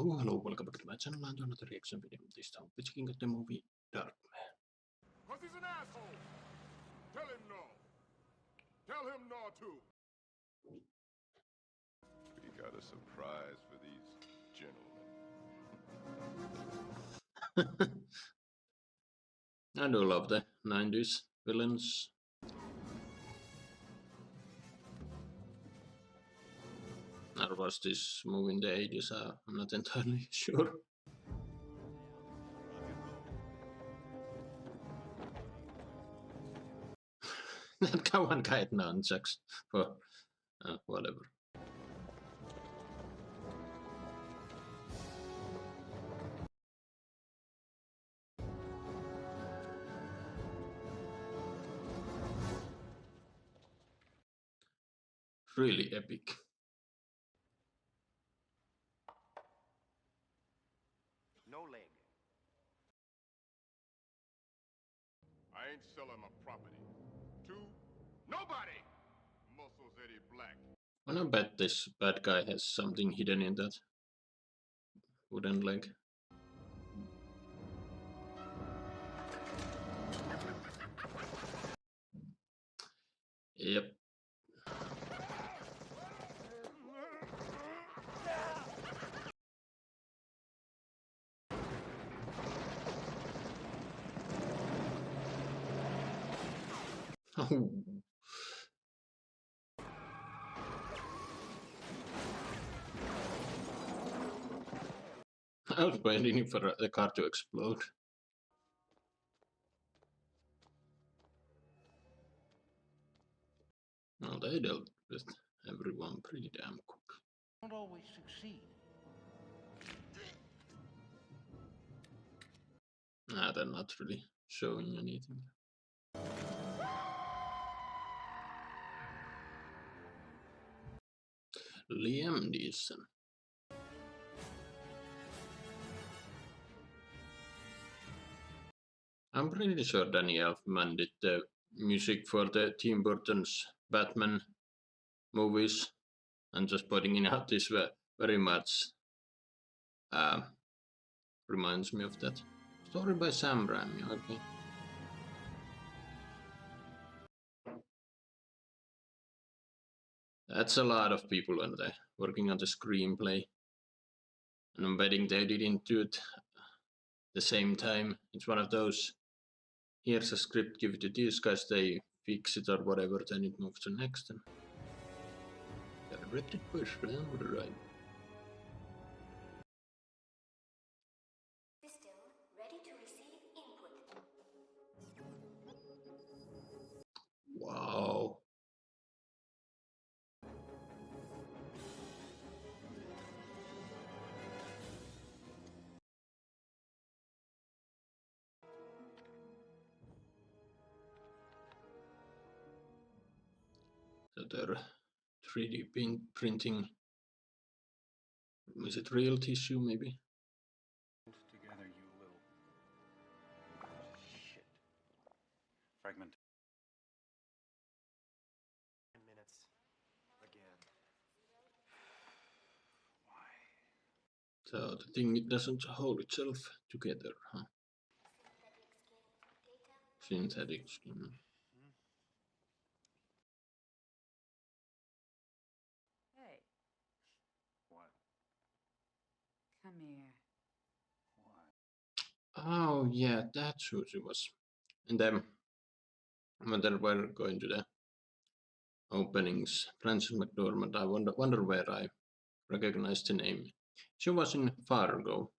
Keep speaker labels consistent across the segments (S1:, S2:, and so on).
S1: Oh, hello, welcome back to my channel and to another reaction video. This time we're checking out the movie Darkman.
S2: Cause he's an asshole. Tell him no. Tell him no too. We got a surprise for these gentlemen.
S1: I do love the 90s villains. Or was this movie in the 80s? I'm not entirely sure. That kawan kahit nunchucks for whatever. Really epic.
S3: No leg.
S2: I ain't selling my property to nobody. Muscles Eddie Black.
S1: I bet this bad guy has something hidden in that wooden leg. Yep. Oh. I was waiting for the car to explode. Well, they dealt with everyone pretty damn quick.
S3: Don't always succeed.
S1: Nah, they're not really showing anything. Liam Neeson. I'm pretty sure Danny Elfman did the music for the Tim Burton's Batman movies, and just pointing it out this very much reminds me of that. Story by Sam Raimi, okay. That's a lot of people when they're working on the screenplay. And I'm betting they didn't do it the same time. It's one of those, here's a script, give it to these guys, they fix it or whatever, then it moves to next. And directed by Sam Raimi.
S4: System ready to receive input.
S1: Wow. So they're 3D printing. Is it real tissue, maybe?
S5: Together, you little shit. Fragment.
S3: 10 minutes. Again.
S5: Why?
S1: So the thing, it doesn't hold itself together, huh? Synthetic skin.
S6: Hey,
S5: What?
S6: come here.
S5: Why?
S1: Oh yeah, that's who she was. And then when they were going to the openings, Frances McDormand, I wonder where I recognized the name. She was in Fargo.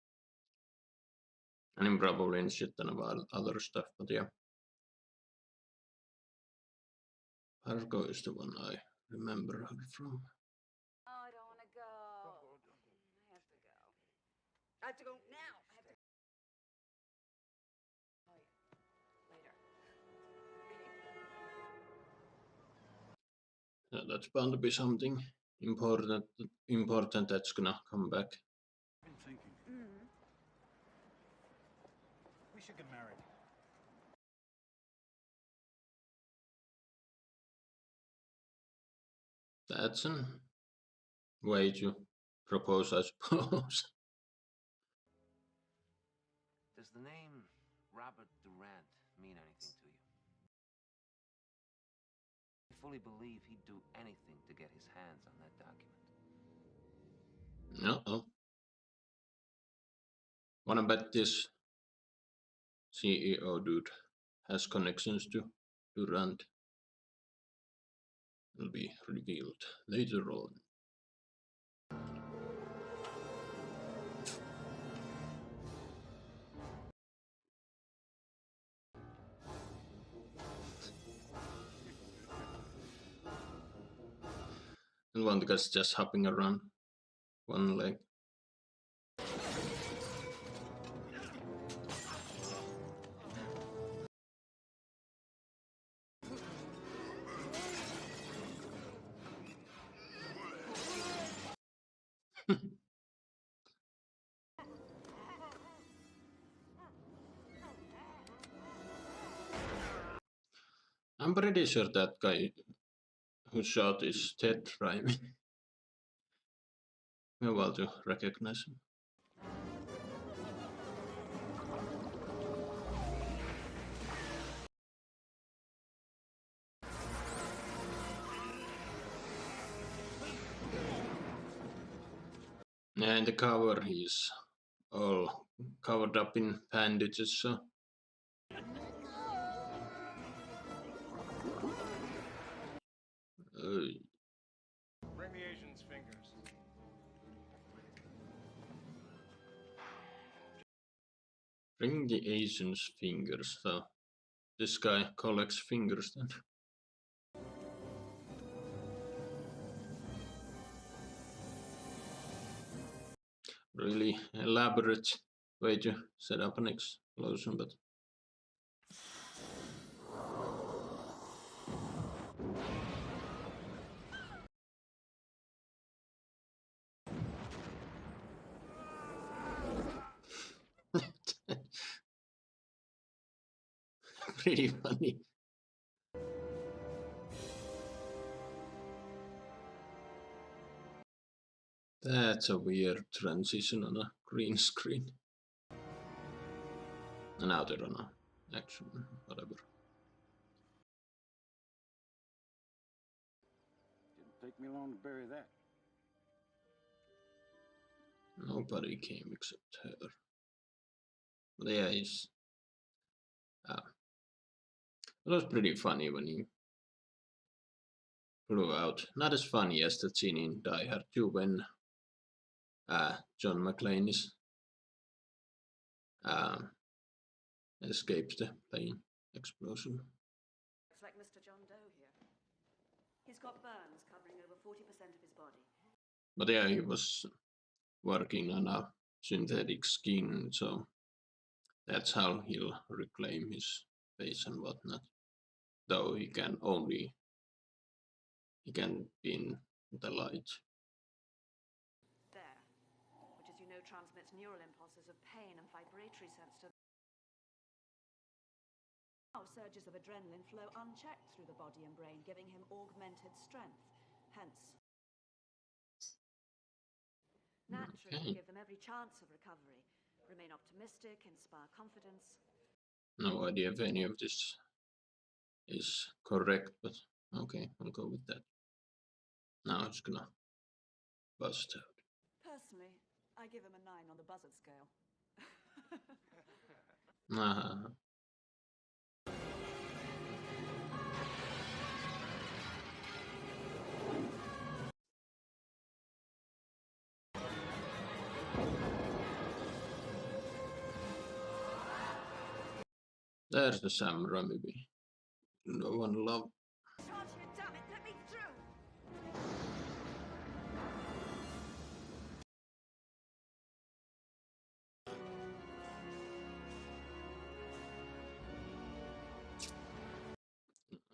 S1: And probably in shit ton of other stuff, but yeah. Fargo is the one I remember her from.
S6: Oh, I don't want to go. I have to go. I have to go now. I have to. Oh, yeah. Later.
S1: That's bound to be something important that's gonna come back.
S5: I've been thinking. We should get married.
S1: That's a way to propose, I suppose.
S7: fully believe he'd do anything to get his hands on that document.
S1: Uh-oh. Wanna bet this CEO dude has connections to Durant? Will be revealed later on. And one guy's just hopping around one leg. I'm pretty sure that guy who shot is Ted Raimi. I'm able to recognize him. Yeah, in the cover he's all covered up in bandages, so
S2: Bring the Asian's fingers.
S1: bring the Asian's fingers. So this guy collects fingers then. Really elaborate way to set up an explosion, but pretty funny. That's a weird transition on a green screen. And now they're on a action, whatever.
S5: Didn't take me long to bury that.
S1: Nobody came except her. But yeah, he's it was pretty funny when he flew out. Not as funny as the scene in Die Hard 2 when John McClane is escapes the plane explosion.
S6: Looks like Mr. John Doe here. He's got burns covering over 40% of his body.
S1: But yeah, he was working on a synthetic skin, so that's how he'll reclaim his face and whatnot. Though he can be in the light.
S6: There, which as you know transmits neural impulses of pain and vibratory sense to surges of adrenaline flow unchecked through the body and brain, giving him augmented strength. Hence, naturally, give them every chance of recovery. Remain optimistic, inspire confidence.
S1: No idea if any of this is correct, but okay, I'll go with that. Now it's gonna bust out.
S6: Personally, I give him a 9 on the buzzard scale.
S1: There's the samurai movie. No one loved.
S6: Charge you, damn it, let me through!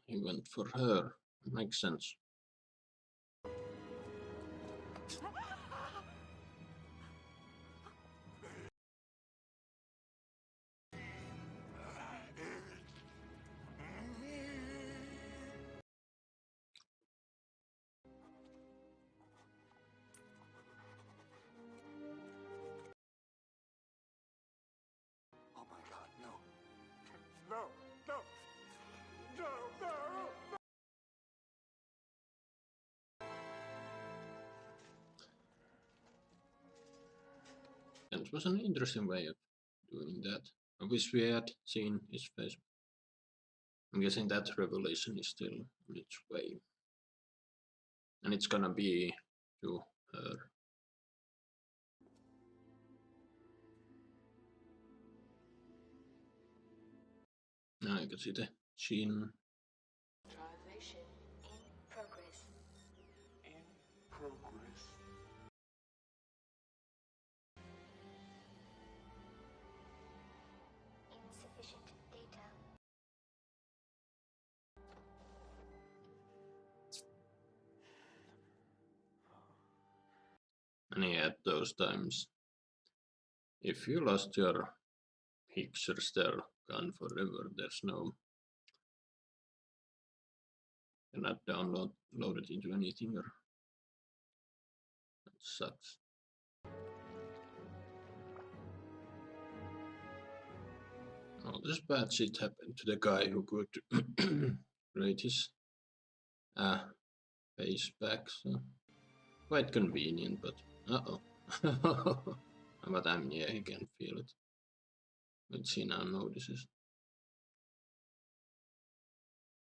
S1: He went for her. Makes sense.
S2: Oh my God, no. No, no, no, no.
S1: And it was an interesting way of doing that. I wish we had seen his face. I'm guessing that revelation is still on its way. And it's gonna be to her. Now I can see the chin.
S4: Translation in progress.
S2: In progress.
S4: Insufficient data.
S1: And at those times, if you lost your pictures, they're gone forever. There's no, cannot download it into anything, or that sucks. All this bad shit happened to the guy who could create his face back, so quite convenient, but uh-oh. But yeah, he can feel it. Let's see now notices.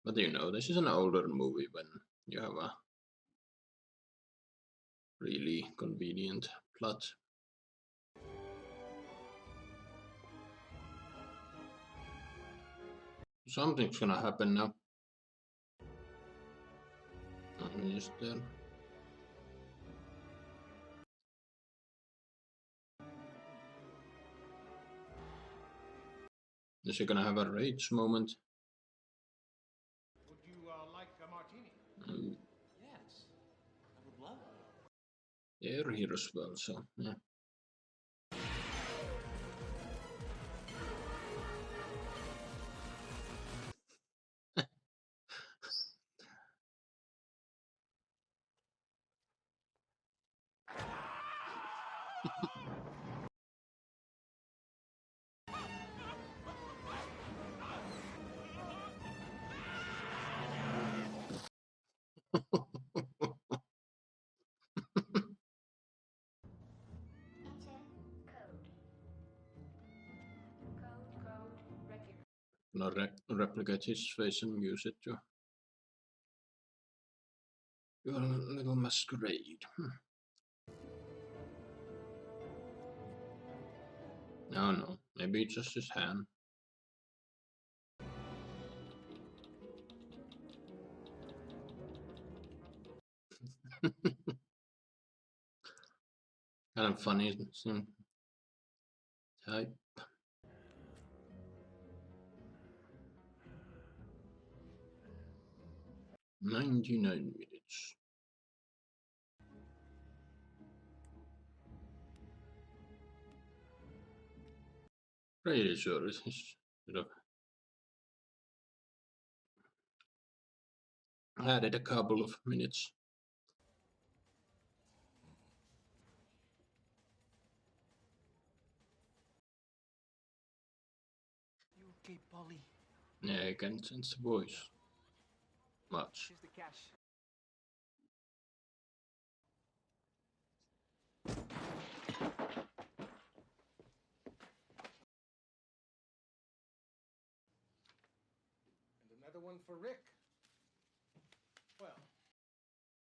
S1: But you know, this is an older movie when you have a really convenient plot. Something's gonna happen now. I'm just there. Is he gonna have a rage moment?
S2: Would you like a martini?
S3: Yes, I would love it.
S1: They're here as well, so yeah.
S4: Enter code. Code recognize.
S1: Gonna replicate his face and use it to do a little masquerade. No, maybe it's just his hand. Kind of funny type. 99 minutes. Pretty sure it is. Should have added a couple of minutes.
S3: You okay, Polly?
S1: Yeah, I can sense the voice. Much.
S3: Here's the cash.
S2: And another one for Rick. Well,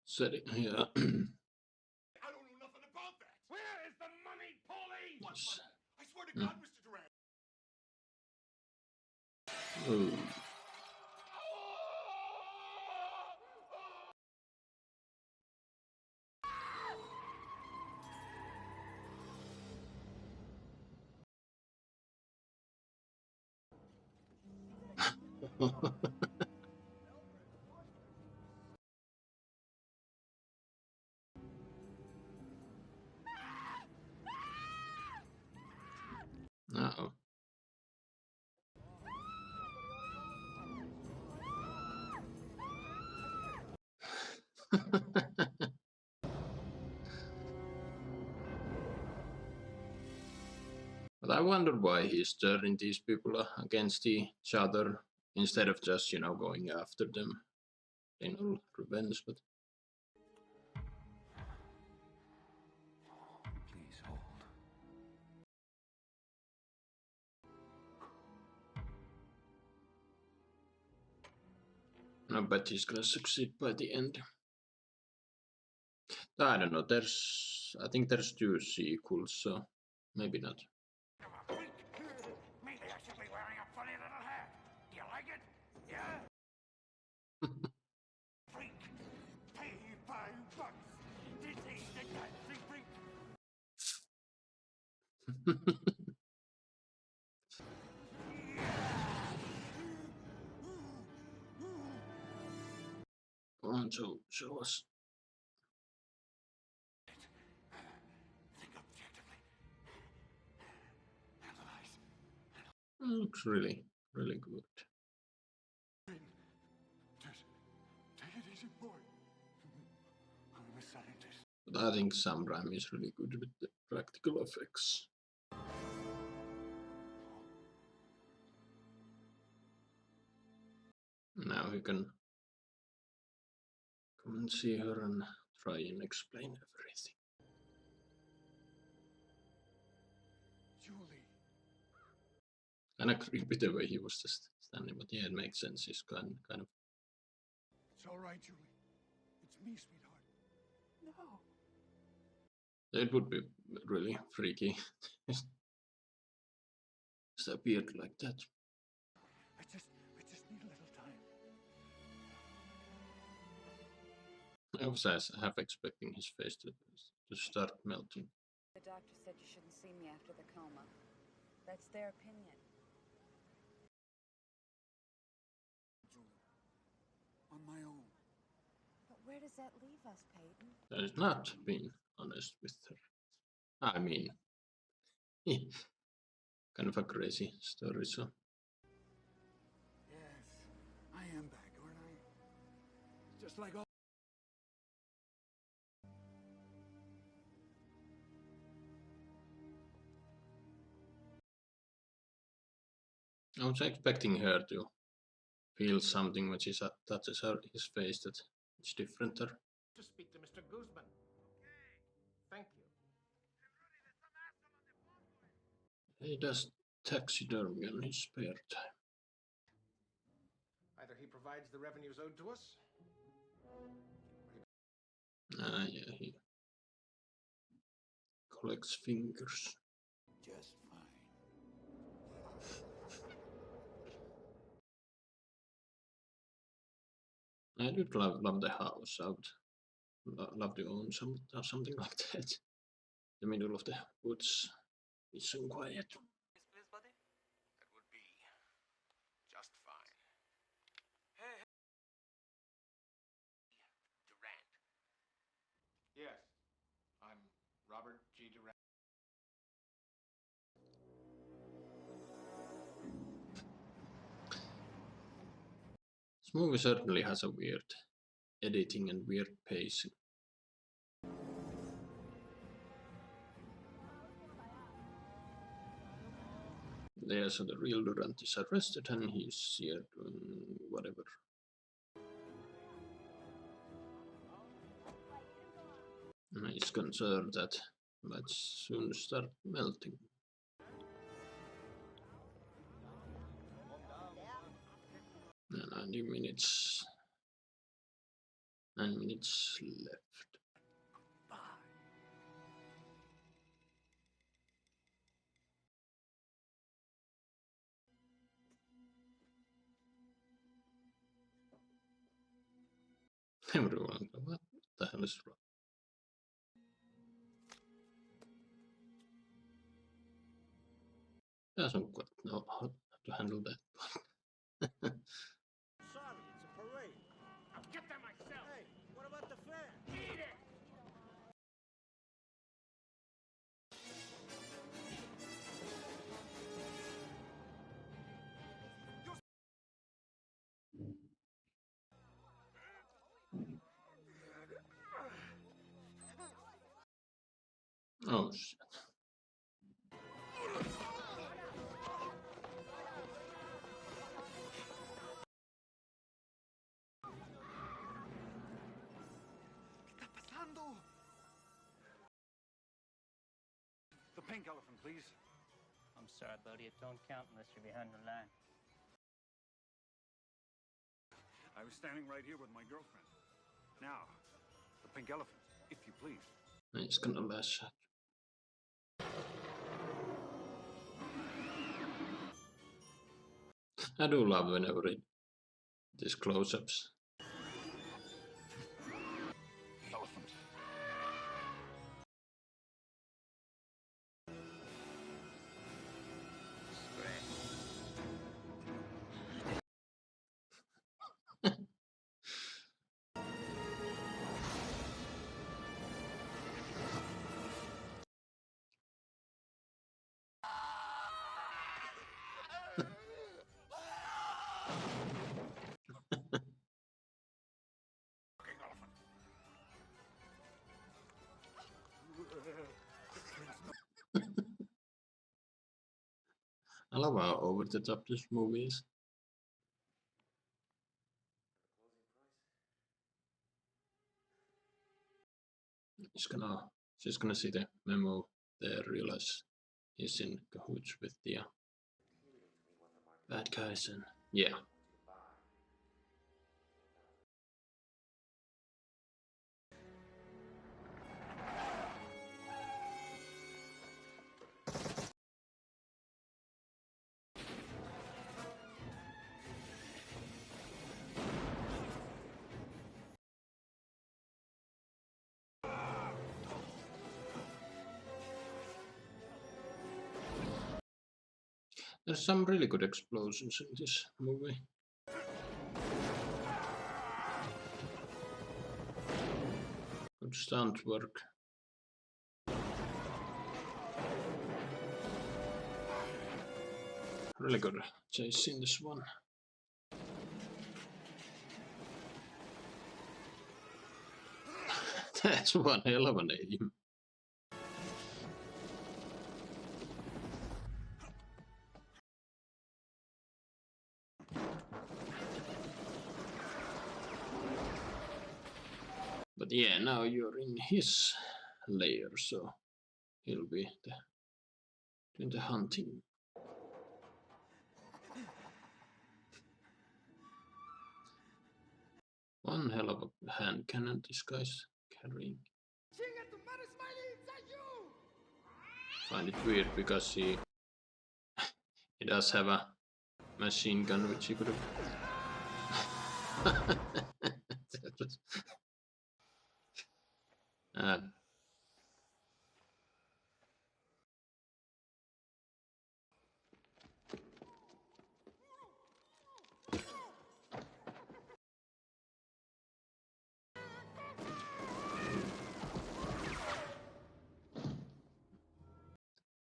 S1: Said it, yeah.
S2: I don't know nothing about that. Where is the money, Paulie? What
S1: Yes.
S2: money? I swear to God, Mr. Durant.
S1: Ooh. Uh-oh. But I wonder why he's turning these people against each other instead of just, going after them. In all revenge, but I bet he's gonna succeed by the end. I don't know. I think there's 2 sequels, so maybe not.
S5: Freak! Maybe I should be wearing a funny little hat. Do you like it? Yeah? Freak! Pay $5. This ain't the dancing freak!
S1: Go on, show us.
S5: Think objectively. Analyze.
S1: Looks really, really good.
S5: Just take it easy, boy. I'm a scientist.
S1: But I think Sam Raimi is really good with the practical effects. Now you can come and see her and try and explain everything.
S2: Julie.
S1: Kind of creepy the way he was just standing, but yeah, it makes sense. He's kind of.
S2: It's all right, Julie. It's me, sweetheart. No.
S1: It would be really freaky. Just a beard like that.
S5: I just need a little time.
S1: I was half expecting his face to start melting.
S6: The doctor said you shouldn't see me after the coma. That's their opinion.
S2: Julie. On my own.
S6: But where does that leave us, Peyton?
S1: Has not been honest with her. I mean, kind of a crazy story, so.
S2: Yes, I am back, aren't I? Just like all.
S1: I was expecting her to feel something when she touches his face that it's different there.
S3: To speak to Mr. Guzman. Thank you.
S1: He does taxidermy on his spare time.
S3: Either he provides the revenues owed to us.
S1: Yeah, he collects fingers.
S5: Just fine.
S1: I would love the house. I would love to own something like that. The middle of the woods. It's so quiet.
S3: Please, buddy. That would be just fine. Durant. Yes, I'm Robert G. Durant.
S1: This movie certainly has a weird editing and weird pacing. Yeah, so the real Durant is arrested and he's here doing whatever. And he's concerned that might soon start melting. And 9 minutes left. Everyone, what the hell is wrong? Doesn't quite know how to handle that.
S8: Sorry, it's a parade.
S3: I'll get there myself.
S8: Hey, what about the fair?
S3: Eat it!
S1: Oh shit.
S5: The pink elephant, please.
S9: I'm sorry, buddy. It don't count unless you're behind the line.
S5: I was standing right here with my girlfriend. Now, the pink elephant, if you please.
S1: It's gonna last shot. I do love whenever it these close-ups.
S5: Elephant. Fucking elephant.
S1: I love how over the top this movie is. She's gonna see the memo there, realize he's in cahoots with the bad guys, and yeah. There's some really good explosions in this movie. Good stunt work. Really good chase in this one. That's one hell of an aim. But yeah, now you're in his lair, so he'll be doing the hunting. One hell of a hand cannon this guy's carrying. Find it weird because he does have a machine gun which he could have.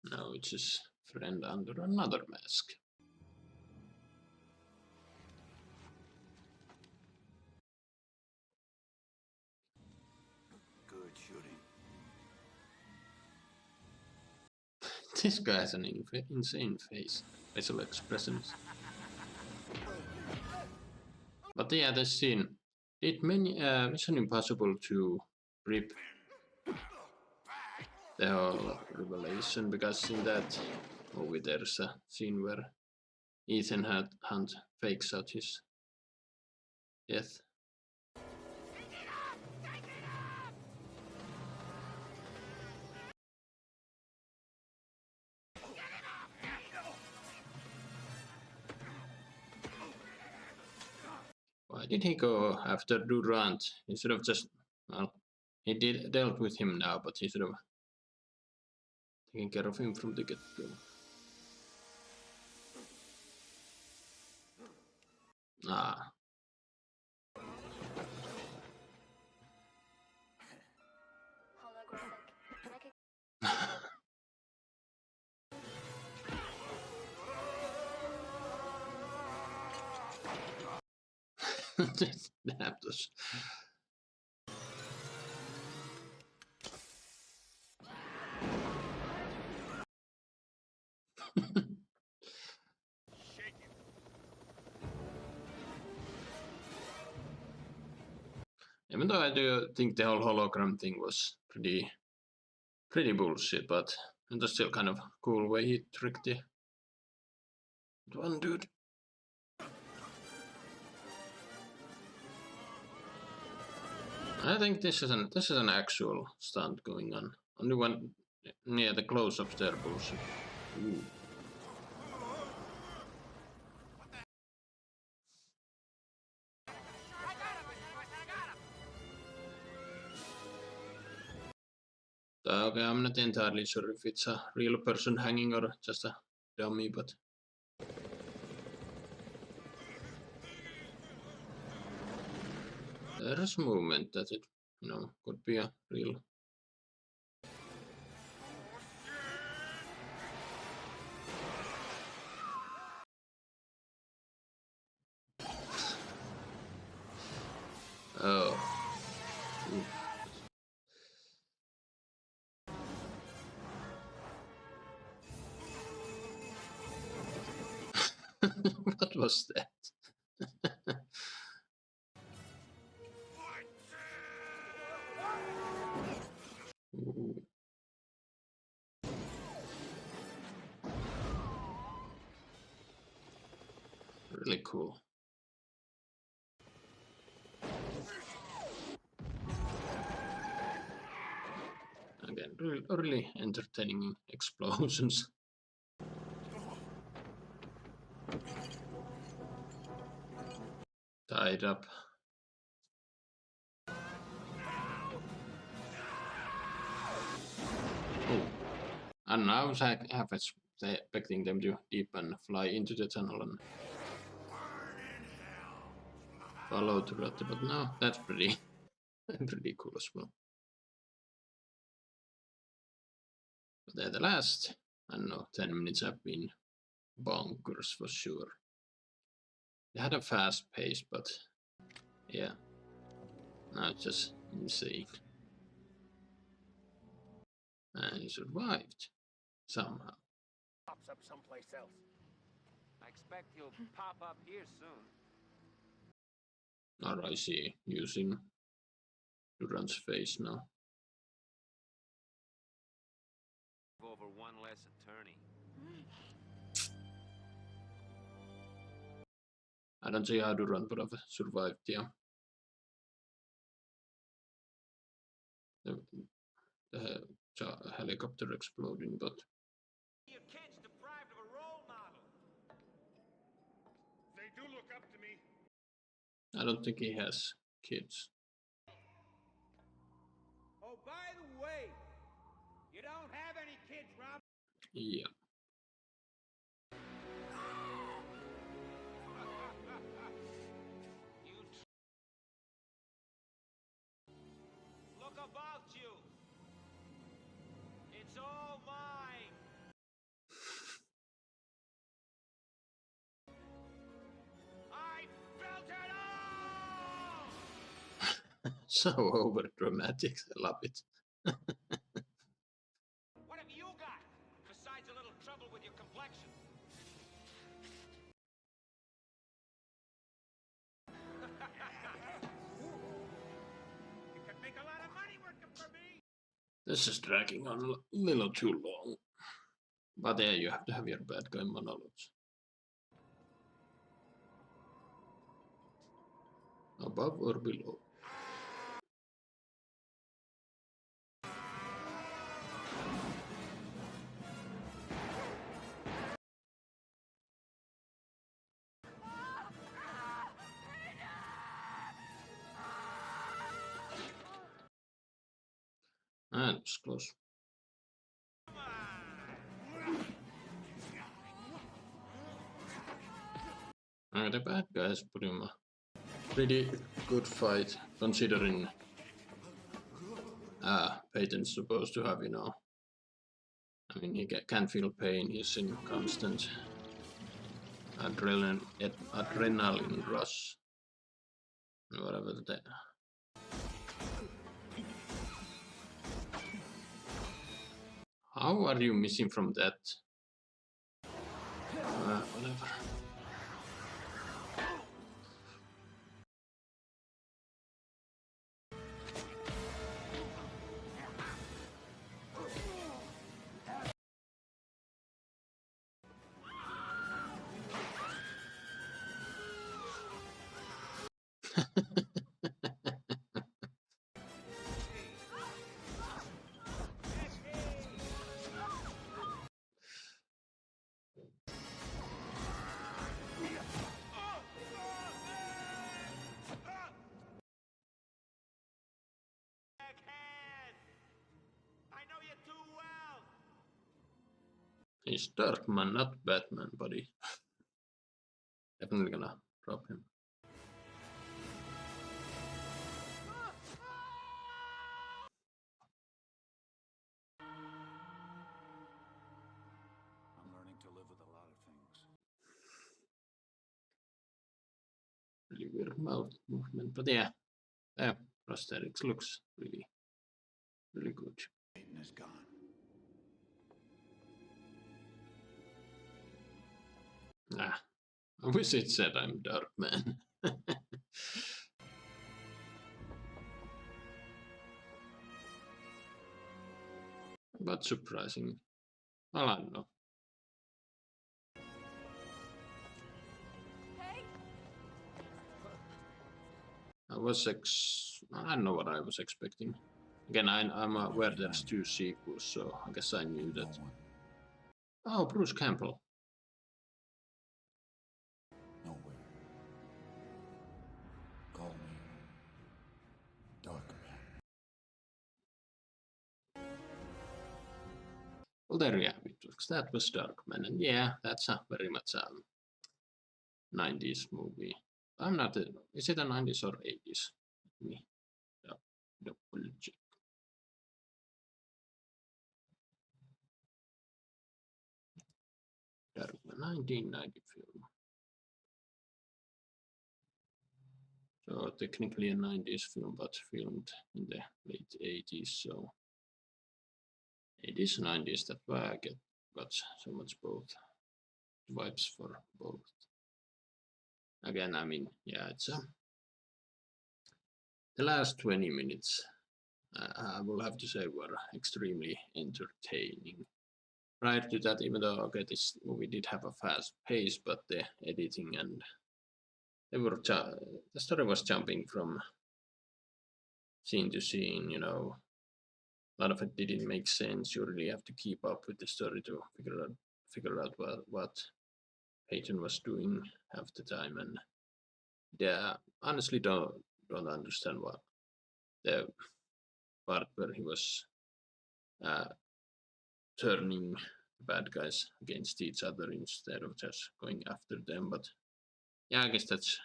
S1: Now it's his friend under another mask.
S5: Good shooting.
S1: This guy has an insane facial expressions. But yeah, the scene. Did many Mission Impossible to rip the whole revelation, because in that movie there's a scene where Ethan Hunt fakes out his death. Why did he go after Durant? He should have just, well, he dealt with him now, but he should have taken care of him from the get-go. Ah. Just Raptors. Even though I do think the whole hologram thing was pretty bullshit, but it was still kind of cool way he tricked the one dude. I think this is an actual stunt going on. Only one near the close-up stair bullshit. Ooh. Okay, I'm not entirely sure if it's a real person hanging or just a dummy, but there's movement that it, could be a real. Oh. Oof. What was that? Ooh. Really cool. Again, really entertaining explosions. Tied up. Oh. And now I was half expecting them to dip and fly into the tunnel and follow through it, but no, that's pretty pretty cool as well. But then the last, I don't know, 10 minutes have been bonkers for sure. They had a fast pace, but yeah, now it's just insane. And he survived somehow.
S3: Pops up someplace else.
S7: I expect he'll pop up here soon.
S1: Or I see using Duran's face now.
S7: Over one less attorney.
S1: I don't see how Duran would have survived, yeah. The helicopter exploding, but
S5: Your kid's deprived of a role model.
S2: They do look up to me.
S1: I don't think he has kids.
S8: Oh, by the way, you don't have any kids, Rob.
S1: Yeah.
S5: Look about you. It's all mine. I built it all!
S1: So over dramatic, I love it.
S5: What have you got, besides a little trouble with your complexion? You can make a lot of money working for me.
S1: This is dragging on a little too long. But yeah, you have to have your bad guy monologues. Above or below? And it's close. The bad guys put him a pretty good fight, considering Peyton's supposed to have, I mean, he can't feel pain, he's in constant adrenaline rush. Whatever that. How are you missing from that? Whatever. He's Darkman, not Batman, buddy. Definitely gonna drop him.
S5: I'm learning to live with a lot of things.
S1: Really weird mouth movement, but yeah, prosthetics looks really good.
S5: Satan is gone.
S1: Ah, I wish it said I'm Darkman. But surprising. Well, I don't know. I don't know what I was expecting. Again, I'm aware there's 2 sequels, so I guess I knew that. Oh, Bruce Campbell.
S5: Nowhere. Call me Darkman.
S1: Well, there you have it. That was Darkman, and yeah, that's a very much 90s movie. I'm not. Is it a 90s or 80s? Let me double check. Darkman, 1990 film. So technically a 90s film, but filmed in the late 80s. So 80s, 90s. That's why I got so much both vibes for both. Again, I mean, yeah, it's the last 20 minutes. I will have to say were extremely entertaining. Prior to that, even though okay, this movie did have a fast pace, but the editing and the story was jumping from scene to scene. You know, a lot of it didn't make sense. You really have to keep up with the story to figure out what Peyton was doing half the time, and yeah, honestly don't understand what the part where he was turning the bad guys against each other instead of just going after them. But yeah, I guess that's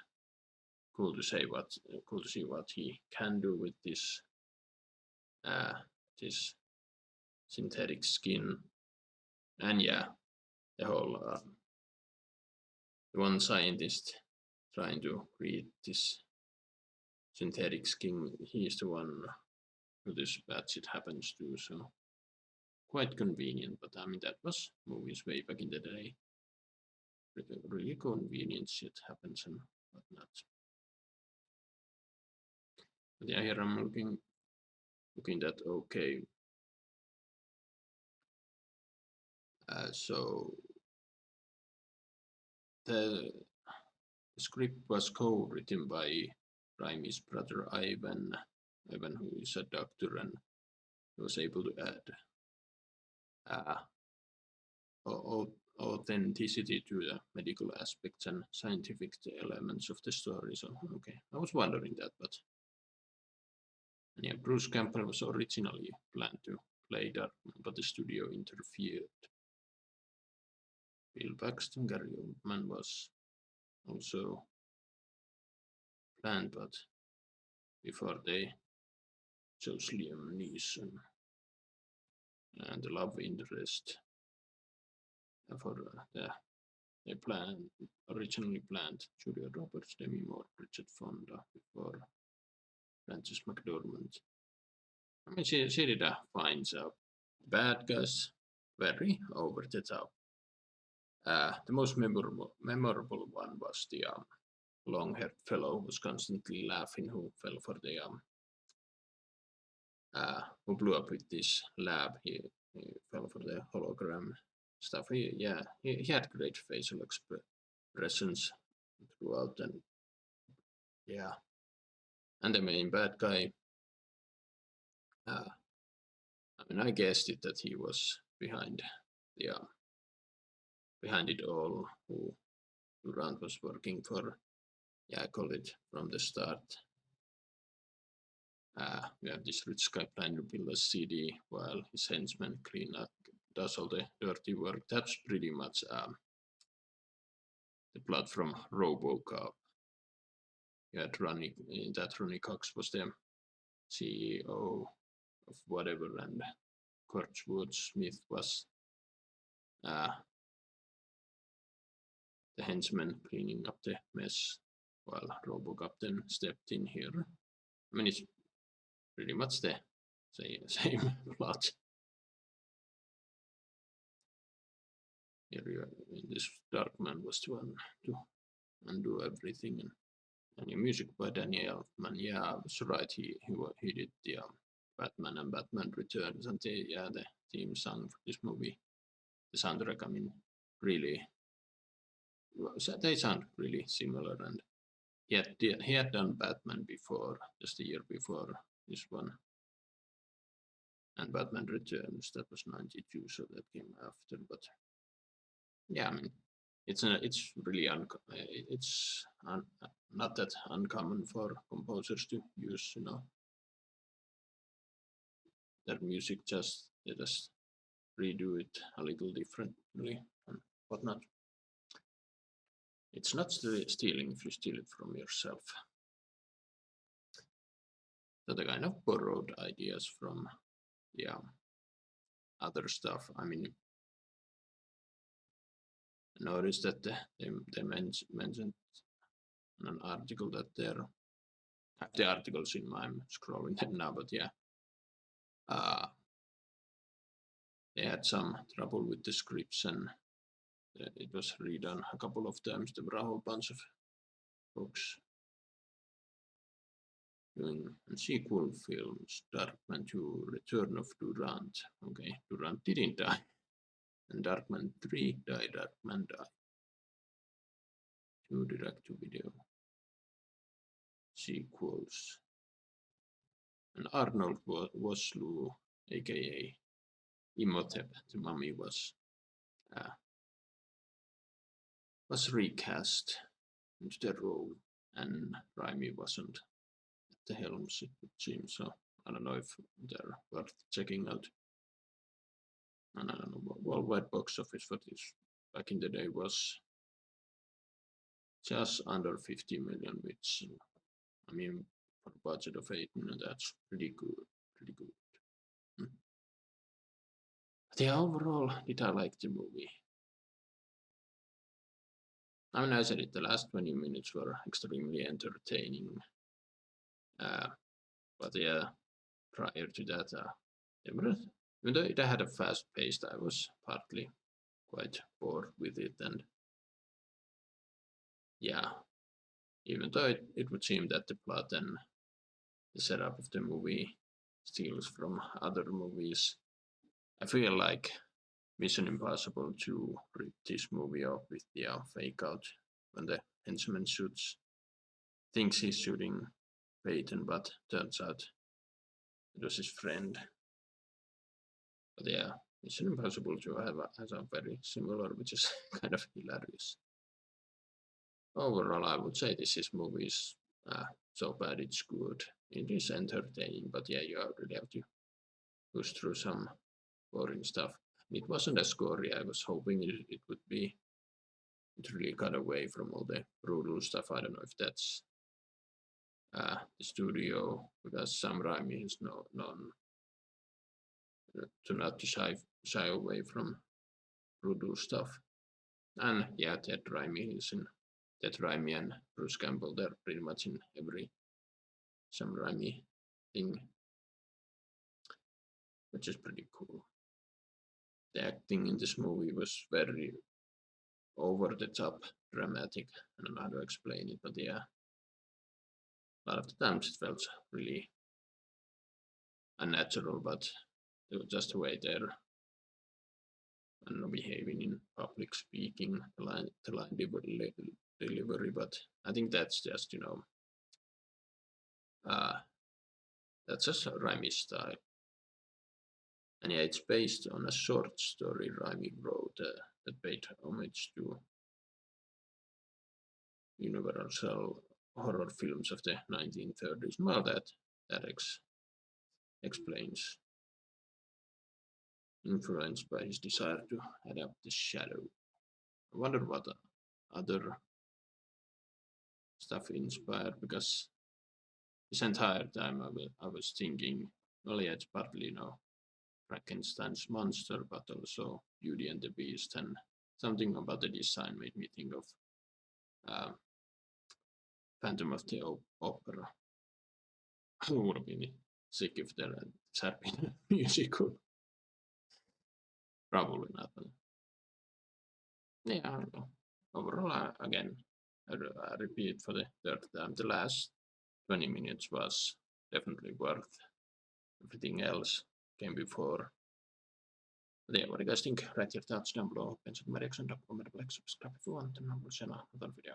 S1: cool to say cool to see what he can do with this this synthetic skin, and yeah, the whole the one scientist trying to create this synthetic skin. He is the one who this bad shit happens to. So quite convenient. But I mean that was movies way back in the day. Really convenient shit happens and whatnot. But yeah, here I'm looking at okay. So the script was co-written by Raimi's brother Ivan, who is a doctor and was able to add authenticity to the medical aspects and scientific elements of the story. So okay, I was wondering that, but yeah, Bruce Campbell was originally planned to play Darkman, but the studio interfered. Bill Paxton, Gary Oldman was also planned, but before they chose Liam Neeson and the love interest for they originally planned Julia Roberts, Demi Moore, Bridget Fonda before Frances McDormand. I mean, she did a fine job. Bad guys, very over the top. The most memorable one was the long-haired fellow who was constantly laughing, who fell for the who blew up with this lab. He fell for the hologram stuff. He had great facial expressions throughout, and yeah, and the main bad guy. I mean, I guessed it that he was behind the behind it all. Who Durant was working for. Yeah, I call it from the start. We have this rich guy planning to build a city while his henchmen does all the dirty work. That's pretty much the plot from RoboCop. You had Ronnie Cox was the CEO of whatever, and Kurtwood Smith was the henchman cleaning up the mess while RoboCop then stepped in here. I mean, it's pretty much the same plot. Here, this Darkman was to undo everything, and your music by Danny Elfman. Yeah, I was right. He did the Batman and Batman Returns, and the theme song for this movie. The soundtrack, I mean, really, they sound really similar. And he had done Batman before, just a year before this one, and Batman Returns, that was '92, so that came after. But yeah, I mean, it's really not that uncommon for composers to use, their music. They just redo it a little differently and whatnot. It's not stealing if you steal it from yourself. So they kind of borrowed ideas from other stuff. I mean, I noticed that they mentioned in an article that I have the articles in my, I'm scrolling them now, but yeah, they had some trouble with the scripts, and it was redone a couple of times. There were a whole bunch of folks doing sequel films. Darkman 2, Return of Durant. Okay, Durant didn't die. And Darkman 3, Darkman died. 2 direct-to-video sequels. And Arnold Vosloo, aka Imhotep, the mummy, was recast into the role, and Raimi wasn't at the helms, it would seem. So I don't know if they're worth checking out. And I don't know, worldwide box office for this back in the day was just under 50 million, which, I mean, for a budget of 8 million, that's pretty good. But yeah, overall, did I like the movie? I mean, I said it, the last 20 minutes were extremely entertaining. But yeah, prior to that, even though it had a fast pace, I was partly quite bored with it. And yeah, even though it would seem that the plot and the setup of the movie steals from other movies, I feel like Mission Impossible 2 ripped this movie off with the fake out when the henchman thinks he's shooting Peyton, but turns out it was his friend. But yeah, Mission Impossible 2 has a very similar, which is kind of hilarious. Overall, I would say this movie is so bad it's good. It is entertaining, but yeah, you really have to push through some boring stuff. It wasn't as gory I was hoping it would be. It really got away from all the brutal stuff. I don't know if that's the studio, because Sam Raimi is known to not to shy away from brutal stuff. And yeah, Ted Raimi and Bruce Campbell, they're pretty much in every Sam Raimi thing, which is pretty cool. The acting in this movie was very over the top, dramatic. I don't know how to explain it, but yeah, a lot of the times it felt really unnatural, but it was just the way they're behaving in public speaking, the line delivery. But I think that's just that's just Raimi's style. And yeah, it's based on a short story Raimi wrote that paid homage to Universal horror films of the 1930s. Well, that explains influenced by his desire to adapt the shadow. I wonder what other stuff inspired, because this entire time I was thinking, well, yeah, it's partly, Frankenstein's monster, but also Beauty and the Beast, and something about the design made me think of uh, Phantom of the Opera. I would have been sick if there had been a musical. Probably not, but yeah, I don't know. Overall, again, I repeat for the third time, the last 20 minutes was definitely worth everything else came before. But yeah, what do you guys think? Write your thoughts down below. Pensa, subscribe if you want, and I will see you in another video.